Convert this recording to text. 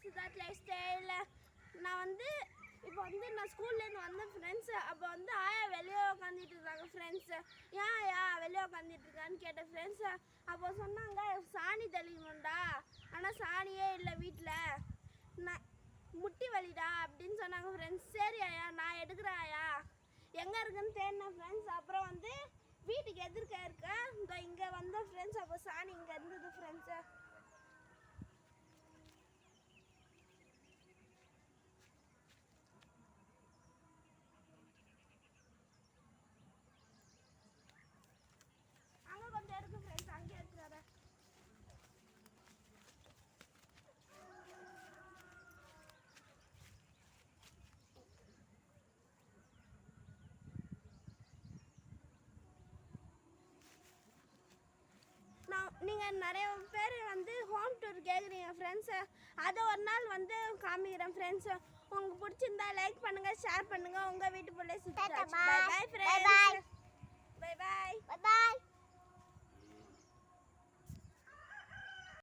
Siddharth life style. நான் வந்து இப்போ வந்து நான் ஸ்கூல்லேருந்து வந்த ஃப்ரெண்ட்ஸு அப்போ வந்து ஆயா வெளியே உட்காந்துட்டு இருக்காங்க ஃப்ரெண்ட்ஸு. ஏன் ஆயா வெளியே உட்காந்துட்டு இருக்கான்னு கேட்ட ஃப்ரெண்ட்ஸு. அப்போ சொன்னாங்க சாணி தெளிக்கணும்டா, ஆனால் சாணியே இல்லை வீட்டில், நான் முட்டி வலிடா அப்படின்னு சொன்னாங்க ஃப்ரெண்ட்ஸ். சரி ஆயா நான் எடுக்கிறேன் ஆயா, எங்கே இருக்குன்னு தேடினேன் ஃப்ரெண்ட்ஸ். அப்புறம் வந்து வீட்டுக்கு எதிர்க்க இருக்க இந்த இங்கே வந்த ஃப்ரெண்ட்ஸ். அப்போ சாணி இங்கே இருந்தது ஃப்ரெண்ட்ஸு. நீங்கள் நிறைய பேர் வந்து ஹோம் டூர் கேட்குறீங்க ஃப்ரெண்ட்ஸு, அதை ஒரு நாள் வந்து காமிக்கிறேன் ஃப்ரெண்ட்ஸு. உங்களுக்கு பிடிச்சிருந்தா லைக் பண்ணுங்கள், ஷேர் பண்ணுங்கள். உங்கள் வீட்டு பிள்ளை சுற்றி. Bye bye friends. பை பாய்.